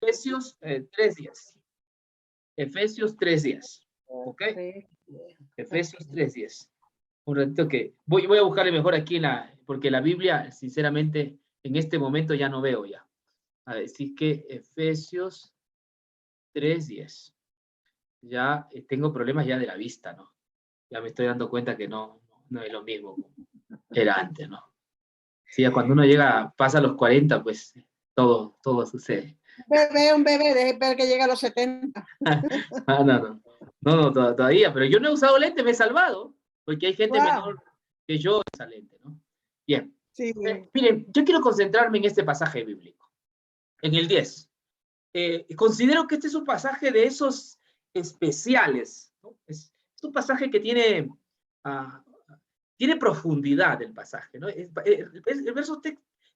Efesios 3:10. Efesios 3:10. ¿Ok? Efesios 3:10. Un ratito que voy a buscarle mejor aquí porque la Biblia, sinceramente, en este momento ya no veo ya. A decir que Efesios 3:10. Ya tengo problemas ya de la vista, ¿no? Ya me estoy dando cuenta que no es lo mismo que era antes, ¿no? Sí, ya cuando uno pasa a los 40, pues todo sucede. Un bebé, deje esperar que llegue a los 70. No, todavía, pero yo no he usado lente, me he salvado, porque hay gente menor que yo usa lente, ¿no? Bien. Sí. Miren, yo quiero concentrarme en este pasaje bíblico, en el 10. Considero que este es un pasaje de esos especiales, ¿no? Es un pasaje que tiene profundidad el pasaje, ¿no? El verso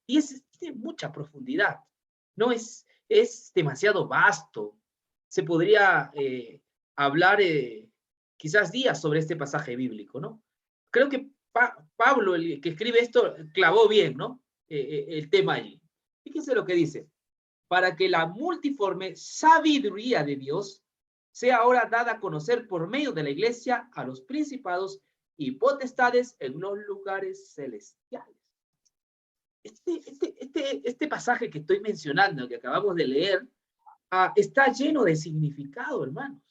10 tiene mucha profundidad, ¿no? Es demasiado vasto. Se podría hablar quizás días sobre este pasaje bíblico, ¿no? Creo que Pablo, el que escribe esto, clavó bien, ¿no? El tema allí. Fíjense lo que dice. Para que la multiforme sabiduría de Dios sea ahora dada a conocer por medio de la iglesia a los principados y potestades en los lugares celestiales. Este pasaje que estoy mencionando, que acabamos de leer, está lleno de significado, hermanos.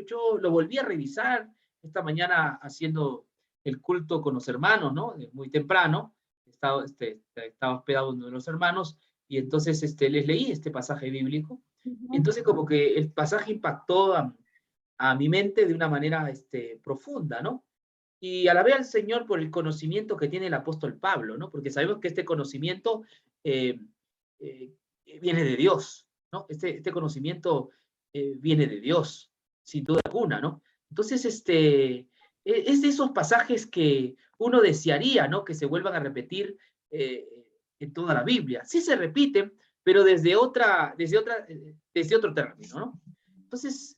Yo lo volví a revisar esta mañana haciendo el culto con los hermanos, ¿no? Muy temprano. Estaba hospedado uno de los hermanos y entonces les leí este pasaje bíblico. Entonces como que el pasaje impactó a mi mente de una manera profunda, ¿no? Y alabé al Señor por el conocimiento que tiene el apóstol Pablo, ¿no? Porque sabemos que este conocimiento viene de Dios, ¿no? Este conocimiento viene de Dios, sin duda alguna, ¿no? Entonces, es de esos pasajes que uno desearía, ¿no? Que se vuelvan a repetir en toda la Biblia. Sí se repiten, pero desde otro término, ¿no? Entonces,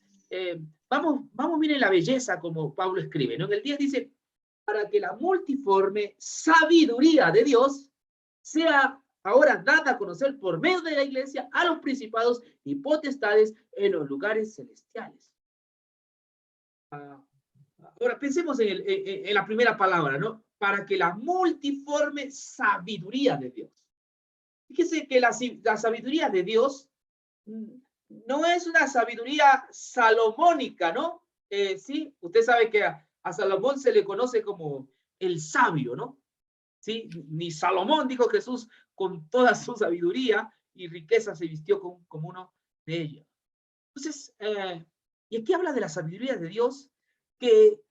vamos, miren la belleza como Pablo escribe, ¿no? En el 10 dice, para que la multiforme sabiduría de Dios sea ahora dada a conocer por medio de la iglesia a los principados y potestades en los lugares celestiales. Ahora pensemos en la primera palabra, ¿no? Para que la multiforme sabiduría de Dios. Fíjese que la sabiduría de Dios no es una sabiduría salomónica, ¿no? Sí, usted sabe que a Salomón se le conoce como el sabio, ¿no? ¿Sí? Ni Salomón, dijo Jesús, con toda su sabiduría y riqueza se vistió como uno de ellos. Entonces, y aquí habla de la sabiduría de Dios que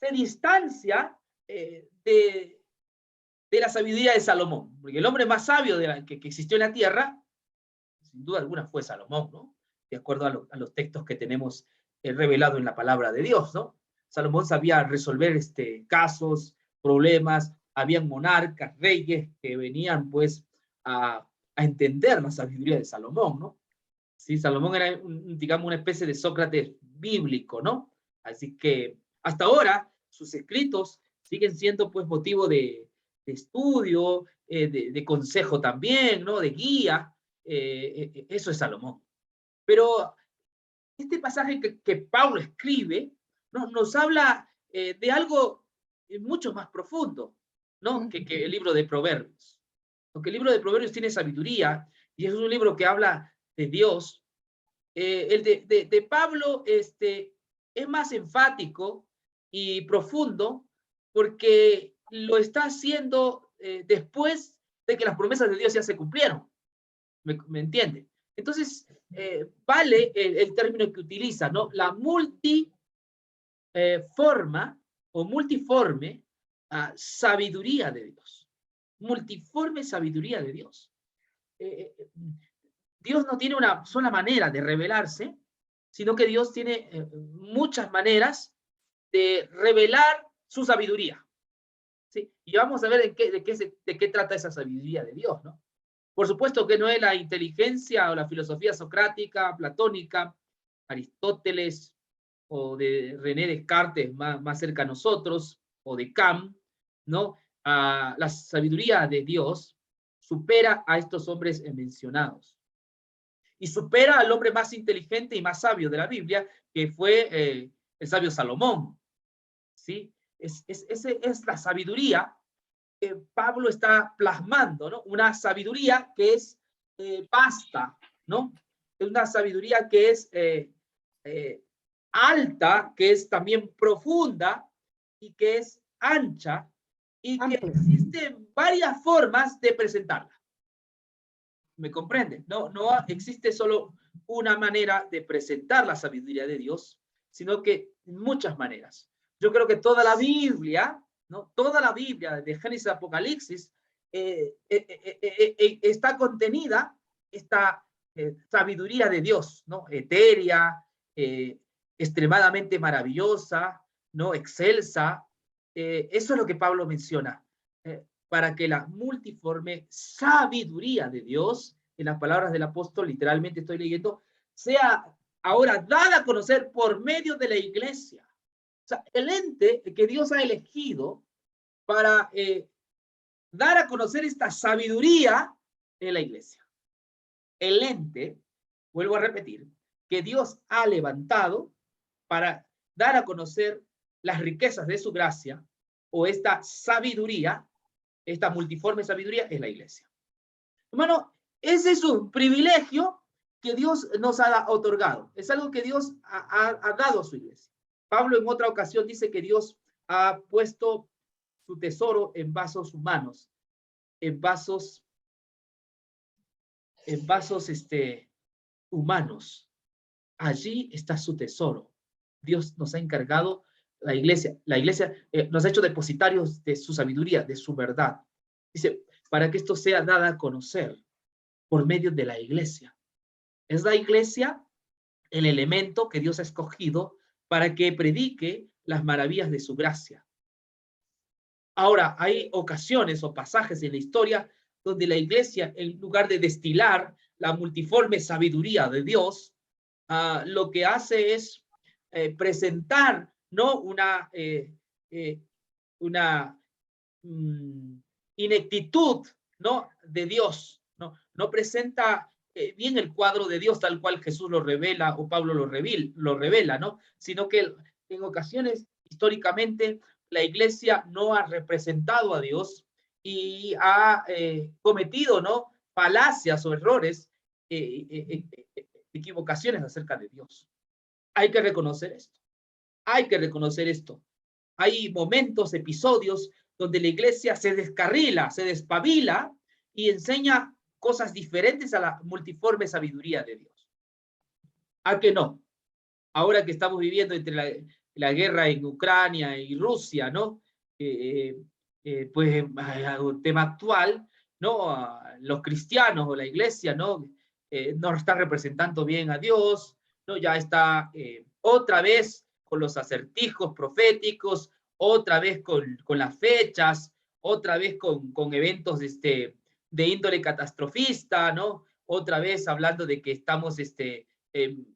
se distancia de la sabiduría de Salomón, porque el hombre más sabio que existió en la tierra, sin duda alguna, fue Salomón, ¿no? De acuerdo a los textos que tenemos revelado en la palabra de Dios, ¿no? Salomón sabía resolver casos, problemas, habían monarcas, reyes que venían pues a entender la sabiduría de Salomón, ¿no? Sí, Salomón era, digamos, una especie de Sócrates bíblico, ¿no? Así que hasta ahora sus escritos siguen siendo pues motivo de estudio, de consejo también, ¿no? De guía. Eso es Salomón. Pero este pasaje que Pablo escribe nos habla de algo mucho más profundo, ¿no? Que el libro de Proverbios. Porque el libro de Proverbios tiene sabiduría y es un libro que habla de Dios. El de Pablo es más enfático y profundo porque lo está haciendo después de que las promesas de Dios ya se cumplieron. ¿Me entiende? Entonces, vale el término que utiliza, ¿no? La multiforma o multiforme sabiduría de Dios. Multiforme sabiduría de Dios. Dios no tiene una sola manera de revelarse, sino que Dios tiene muchas maneras de revelar su sabiduría. ¿Sí? Y vamos a ver de qué trata esa sabiduría de Dios, ¿no? Por supuesto que no es la inteligencia o la filosofía socrática, platónica, Aristóteles o de René Descartes más cerca a nosotros, o de Kant, ¿no? La sabiduría de Dios supera a estos hombres mencionados. y supera al hombre más inteligente y más sabio de la Biblia, que fue el sabio Salomón. ¿Sí? Es la sabiduría que Pablo está plasmando, ¿no? Una sabiduría que es vasta, ¿no? Es una sabiduría que es alta, que es también profunda y que es ancha y que existen varias formas de presentarla. ¿Me comprende? No existe solo una manera de presentar la sabiduría de Dios, sino que muchas maneras. Yo creo que toda la Biblia, ¿no? Toda la Biblia, de Génesis a Apocalipsis, está contenida esta sabiduría de Dios, ¿no? Etérea, extremadamente maravillosa, ¿no? Excelsa. Eso es lo que Pablo menciona. Para que la multiforme sabiduría de Dios, en las palabras del apóstol, literalmente estoy leyendo, sea ahora dada a conocer por medio de la iglesia. O sea, el ente que Dios ha elegido para dar a conocer esta sabiduría en la iglesia. El ente, vuelvo a repetir, que Dios ha levantado para dar a conocer las riquezas de su gracia o esta sabiduría, esta multiforme sabiduría, es la iglesia. Hermano, ese es un privilegio que Dios nos ha otorgado. Es algo que Dios ha dado a su iglesia. Pablo en otra ocasión dice que Dios ha puesto su tesoro en vasos humanos, en vasos humanos. Allí está su tesoro. Dios nos ha encargado, la iglesia nos ha hecho depositarios de su sabiduría, de su verdad. Dice, para que esto sea dada a conocer por medio de la iglesia. Es la iglesia el elemento que Dios ha escogido para que predique las maravillas de su gracia. Ahora, hay ocasiones o pasajes en la historia donde la iglesia, en lugar de destilar la multiforme sabiduría de Dios, lo que hace es presentar, ¿no? Una ineptitud, ¿no? De Dios, ¿no? No presenta bien el cuadro de Dios tal cual Jesús lo revela o Pablo lo revela, ¿no? Sino que en ocasiones, históricamente, la iglesia no ha representado a Dios y ha cometido, ¿no? Falacias o errores, equivocaciones acerca de Dios. Hay que reconocer esto. Hay que reconocer esto. Hay momentos, episodios donde la iglesia se descarrila, se despabila y enseña cosas diferentes a la multiforme sabiduría de Dios. ¿A que no? Ahora que estamos viviendo entre la guerra en Ucrania y Rusia, ¿no? Pues un tema actual, ¿no? Los cristianos o la iglesia, ¿no? No están representando bien a Dios, ¿no? Ya está otra vez con los acertijos proféticos, otra vez con las fechas, otra vez con eventos de índole catastrofista, ¿no? Otra vez hablando de que estamos en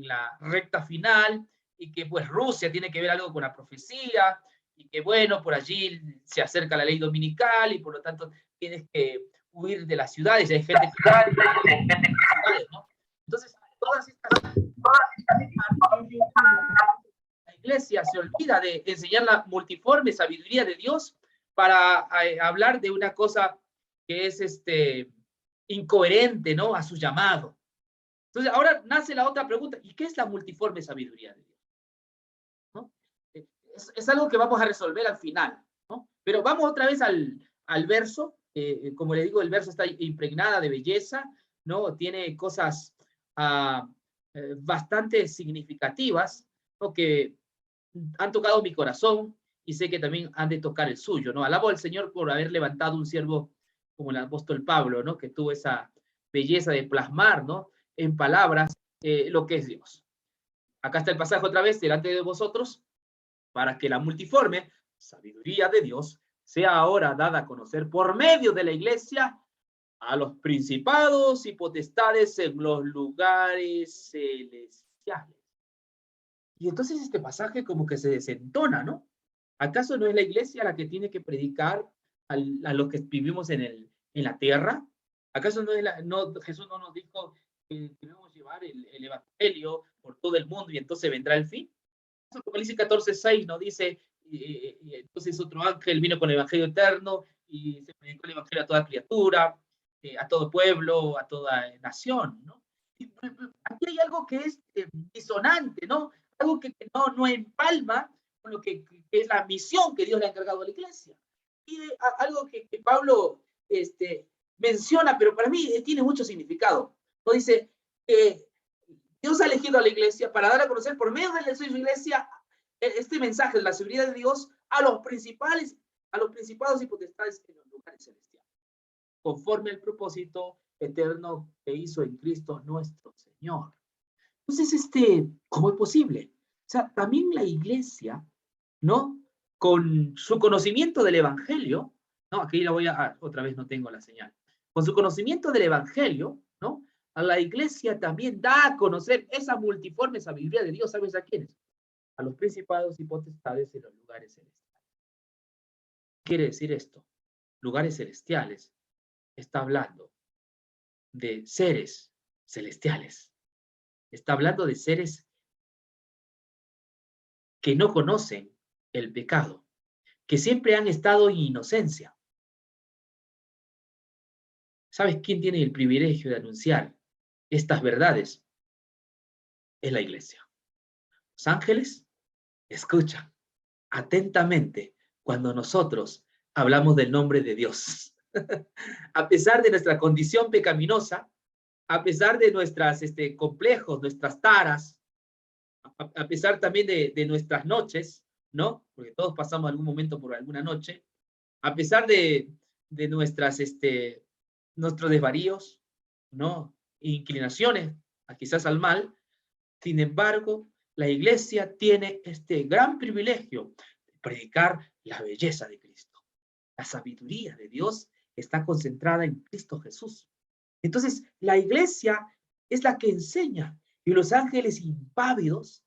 la recta final y que pues Rusia tiene que ver algo con la profecía y que bueno, por allí se acerca la ley dominical y por lo tanto tienes que huir de las ciudades y hay gente que ¿no? Entonces, todas estas la iglesia se olvida de enseñar la multiforme sabiduría de Dios para hablar de una cosa que es incoherente, ¿no? A su llamado. Entonces, ahora nace la otra pregunta, ¿y qué es la multiforme sabiduría de Dios? ¿No? Es algo que vamos a resolver al final, ¿no? Pero vamos otra vez al verso, como le digo, el verso está impregnada de belleza, ¿no? Tiene cosas bastante significativas, ¿no? Que han tocado mi corazón y sé que también han de tocar el suyo, ¿no? Alabo al Señor por haber levantado un siervo como el apóstol Pablo, ¿no? Que tuvo esa belleza de plasmar, ¿no? En palabras lo que es Dios. Acá está el pasaje otra vez delante de vosotros, para que la multiforme sabiduría de Dios sea ahora dada a conocer por medio de la iglesia a los principados y potestades en los lugares celestiales. Y entonces este pasaje como que se desentona, ¿no? ¿Acaso no es la iglesia la que tiene que predicar a los que vivimos en la tierra? ¿Acaso Jesús no nos dijo que debemos llevar el evangelio por todo el mundo y entonces vendrá el fin? Apocalipsis 14:6 nos dice, y entonces otro ángel vino con el evangelio eterno y se predicó el evangelio a toda criatura, a todo pueblo, a toda nación, ¿no? Y aquí hay algo que es disonante, ¿no? Algo que no empalma con lo que es la misión que Dios le ha encargado a la iglesia. Y algo que Pablo menciona, pero para mí tiene mucho significado. No dice que Dios ha elegido a la iglesia para dar a conocer por medio de su iglesia este mensaje de la seguridad de Dios a los principados y potestades en los lugares celestiales, conforme al propósito eterno que hizo en Cristo nuestro Señor. Entonces, ¿cómo es posible? O sea, también la iglesia, ¿no? Con su conocimiento del evangelio, ¿no? Aquí la voy otra vez no tengo la señal. Con su conocimiento del evangelio, ¿no? A la iglesia también da a conocer esa multiforme sabiduría de Dios. ¿Sabes a quiénes? A los principados y potestades en los lugares celestiales. ¿Qué quiere decir esto? Lugares celestiales. Está hablando de seres celestiales. Está hablando de seres que no conocen el pecado, que siempre han estado en inocencia. ¿Sabes quién tiene el privilegio de anunciar estas verdades? Es la iglesia. Los ángeles escuchan atentamente cuando nosotros hablamos del nombre de Dios. A pesar de nuestra condición pecaminosa, a pesar de nuestros complejos, nuestras taras, a pesar también de nuestras noches, ¿no? Porque todos pasamos algún momento por alguna noche, a pesar de nuestros desvaríos, ¿no? Inclinaciones, quizás al mal. Sin embargo, la iglesia tiene este gran privilegio de predicar la belleza de Cristo. La sabiduría de Dios está concentrada en Cristo Jesús. Entonces, la iglesia es la que enseña, y los ángeles impávidos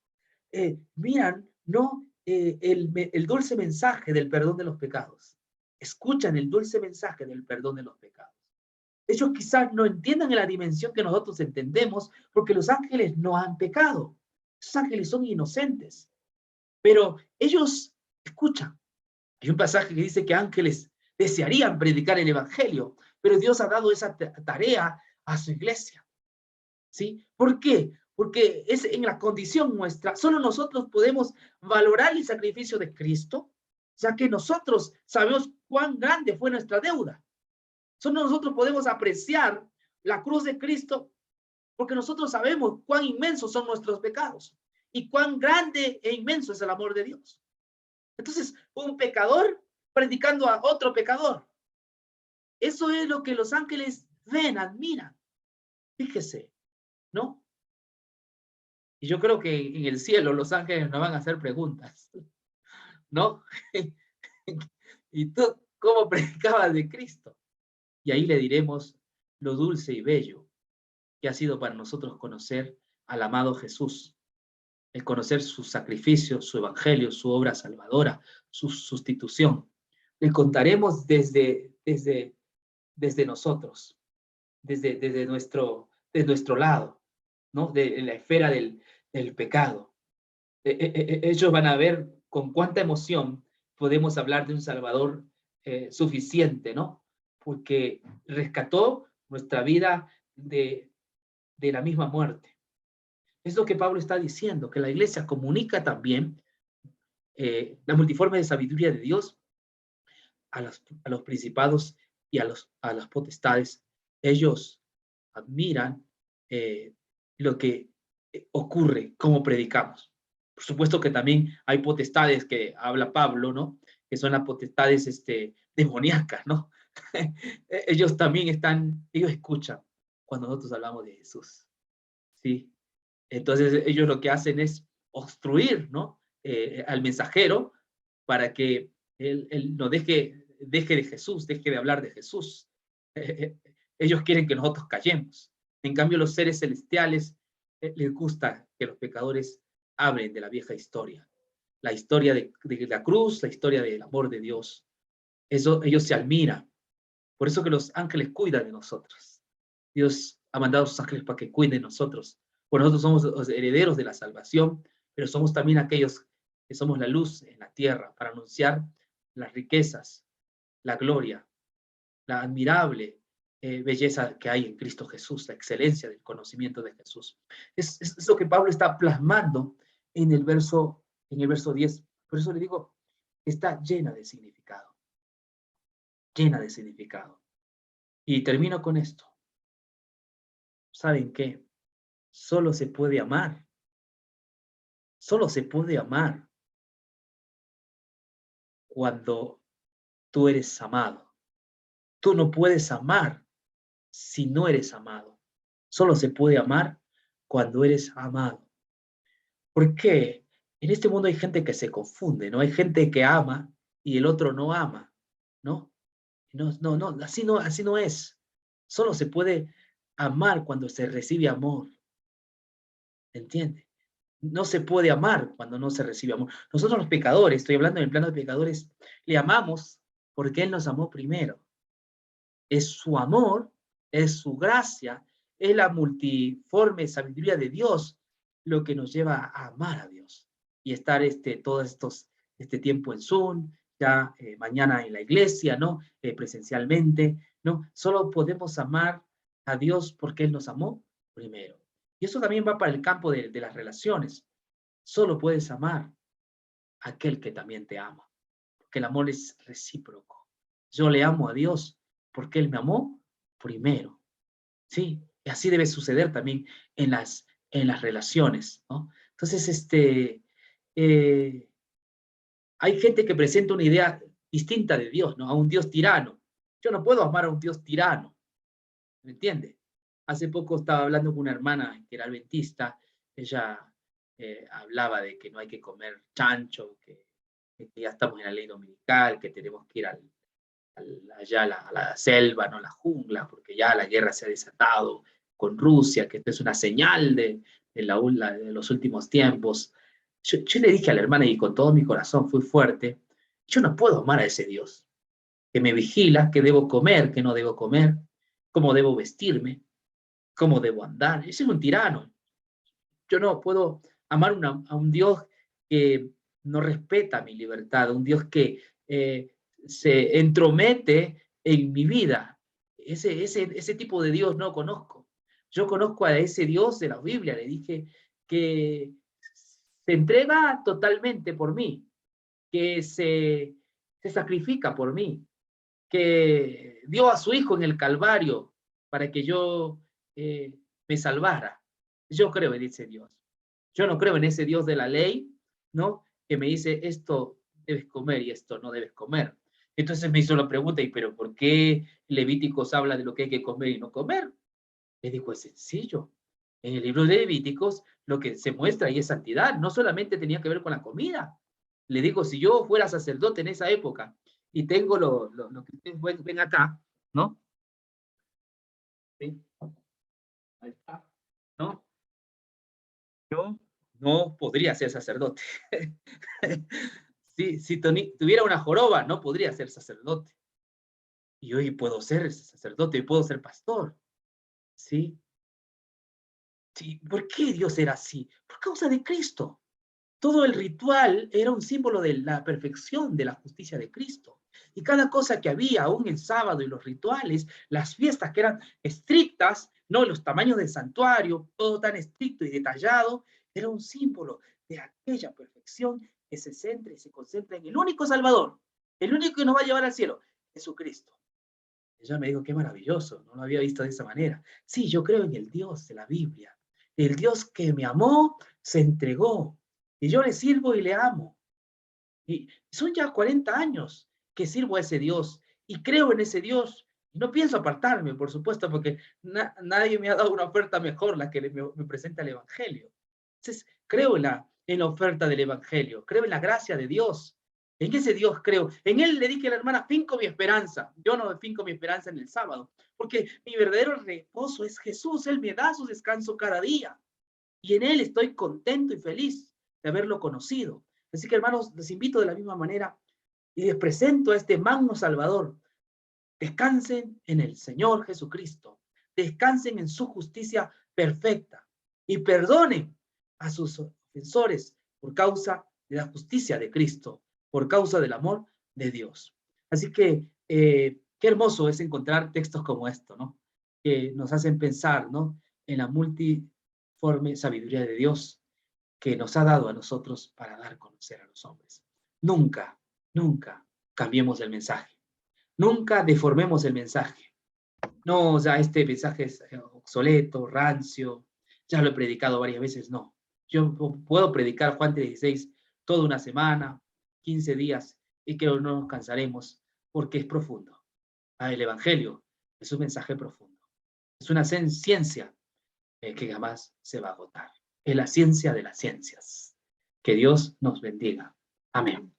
miran, ¿no? El dulce mensaje del perdón de los pecados. Escuchan el dulce mensaje del perdón de los pecados. Ellos quizás no entiendan en la dimensión que nosotros entendemos, porque los ángeles no han pecado. Los ángeles son inocentes. Pero ellos escuchan. Hay un pasaje que dice que ángeles desearían predicar el evangelio, pero Dios ha dado esa tarea a su iglesia. ¿Sí? ¿Por qué? Porque es en la condición nuestra. Solo nosotros podemos valorar el sacrificio de Cristo, ya que nosotros sabemos cuán grande fue nuestra deuda. Solo nosotros podemos apreciar la cruz de Cristo porque nosotros sabemos cuán inmensos son nuestros pecados y cuán grande e inmenso es el amor de Dios. Entonces, un pecador predicando a otro pecador. Eso es lo que los ángeles ven, admiran. Fíjese, ¿no? Y yo creo que en el cielo los ángeles nos van a hacer preguntas, ¿no? ¿Y tú cómo predicabas de Cristo? Y ahí le diremos lo dulce y bello que ha sido para nosotros conocer al amado Jesús, el conocer su sacrificio, su evangelio, su obra salvadora, su sustitución. Le contaremos desde nosotros, desde nuestro lado, ¿no? De la esfera del pecado. Ellos van a ver con cuánta emoción podemos hablar de un Salvador suficiente, ¿no? Porque rescató nuestra vida de la misma muerte. Es lo que Pablo está diciendo, que la iglesia comunica también la multiforme de sabiduría de Dios a los principados y a las potestades. Ellos admiran lo que ocurre, cómo predicamos. Por supuesto que también hay potestades que habla Pablo, ¿no? Que son las potestades demoníacas, ¿no? Ellos también ellos escuchan cuando nosotros hablamos de Jesús, ¿sí? Entonces ellos lo que hacen es obstruir, ¿no? Al mensajero para que él no deje de Jesús, deje de hablar de Jesús. Ellos quieren que nosotros callemos. En cambio, los seres celestiales les gusta que los pecadores hablen de la vieja historia. La historia de la cruz, la historia del amor de Dios. Eso ellos se admiran. Por eso que los ángeles cuidan de nosotros. Dios ha mandado a sus ángeles para que cuiden de nosotros. Pues nosotros somos los herederos de la salvación, pero somos también aquellos que somos la luz en la tierra para anunciar las riquezas, la gloria, la admirable belleza que hay en Cristo Jesús, la excelencia del conocimiento de Jesús. Es lo que Pablo está plasmando en el verso 10. Por eso le digo, está llena de significado. Llena de significado. Y termino con esto. ¿Saben qué? Solo se puede amar. Solo se puede amar cuando tú eres amado. Tú no puedes amar si no eres amado. Solo se puede amar cuando eres amado. ¿Por qué? En este mundo hay gente que se confunde, ¿no? Hay gente que ama y el otro no ama, ¿no? No, así no es. Solo se puede amar cuando se recibe amor. ¿Entiende? No se puede amar cuando no se recibe amor. Nosotros los pecadores, estoy hablando en el plano de pecadores, le amamos porque Él nos amó primero. Es su amor, es su gracia, es la multiforme sabiduría de Dios lo que nos lleva a amar a Dios y estar este tiempo en Zoom, ya mañana en la iglesia, ¿no? Presencialmente, ¿no? Solo podemos amar a Dios porque Él nos amó primero. Y eso también va para el campo de las relaciones. Solo puedes amar a aquel que también te ama, porque el amor es recíproco. Yo le amo a Dios porque Él me amó primero. Sí, y así debe suceder también en las relaciones, ¿no? Entonces, hay gente que presenta una idea distinta de Dios, ¿no? A un Dios tirano. Yo no puedo amar a un Dios tirano, ¿me entiende? Hace poco estaba hablando con una hermana que era adventista, ella hablaba de que no hay que comer chancho, que ya estamos en la ley dominical, que tenemos que ir allá a la selva, no a la jungla, porque ya la guerra se ha desatado con Rusia, que esto es una señal de los últimos tiempos. Yo le dije a la hermana, y con todo mi corazón fui fuerte, yo no puedo amar a ese Dios, que me vigila, que debo comer, que no debo comer, cómo debo vestirme, cómo debo andar. Ese es un tirano. Yo no puedo amar a un Dios que no respeta mi libertad, un Dios que se entromete en mi vida. Ese tipo de Dios no conozco. Yo conozco a ese Dios de la Biblia, le dije, que se entrega totalmente por mí, que se sacrifica por mí, que dio a su Hijo en el Calvario para que yo me salvara. Yo creo en ese Dios. Yo no creo en ese Dios de la ley, ¿no? Que me dice, esto debes comer y esto no debes comer. Entonces me hizo la pregunta, ¿y pero por qué Levíticos habla de lo que hay que comer y no comer? Le digo, es sencillo. En el libro de Levíticos lo que se muestra ahí es santidad, no solamente tenía que ver con la comida. Le digo, si yo fuera sacerdote en esa época y tengo lo que ustedes ven acá, ¿no? ¿Sí? Ahí está, ¿no? Yo no podría ser sacerdote. Si tuviera una joroba, no podría ser sacerdote. Y hoy puedo ser sacerdote, y puedo ser pastor. ¿Sí? Sí. ¿Por qué Dios era así? Por causa de Cristo. Todo el ritual era un símbolo de la perfección de la justicia de Cristo. Y cada cosa que había, aún el sábado y los rituales, las fiestas que eran estrictas, no los tamaños del santuario, todo tan estricto y detallado, era un símbolo de aquella perfección que se centra y se concentra en el único Salvador, el único que nos va a llevar al cielo, Jesucristo. Ella me dijo, qué maravilloso, no lo había visto de esa manera. Sí, yo creo en el Dios de la Biblia, el Dios que me amó, se entregó, y yo le sirvo y le amo. Y son ya 40 años que sirvo a ese Dios y creo en ese Dios. Y no pienso apartarme, por supuesto, porque nadie me ha dado una oferta mejor, la que me presenta el Evangelio. Entonces, creo en la oferta del Evangelio, creo en la gracia de Dios. En ese Dios creo. En Él le dije a la hermana, finco mi esperanza. Yo no finco mi esperanza en el sábado, porque mi verdadero reposo es Jesús. Él me da su descanso cada día. Y en Él estoy contento y feliz de haberlo conocido. Así que, hermanos, les invito de la misma manera y les presento a este magno Salvador. Descansen en el Señor Jesucristo. descansen en su justicia perfecta y perdonen a sus ofensores por causa de la justicia de Cristo, por causa del amor de Dios. Así que qué hermoso es encontrar textos como esto, ¿no? Que nos hacen pensar, ¿no? En la multiforme sabiduría de Dios que nos ha dado a nosotros para dar a conocer a los hombres. Nunca, nunca cambiemos el mensaje. Nunca deformemos el mensaje. No, ya este mensaje es obsoleto, rancio, ya lo he predicado varias veces. No, yo puedo predicar Juan 3:16 toda una semana, 15 días, y que no nos cansaremos porque es profundo. El Evangelio es un mensaje profundo. Es una ciencia que jamás se va a agotar. Es la ciencia de las ciencias. Que Dios nos bendiga. Amén.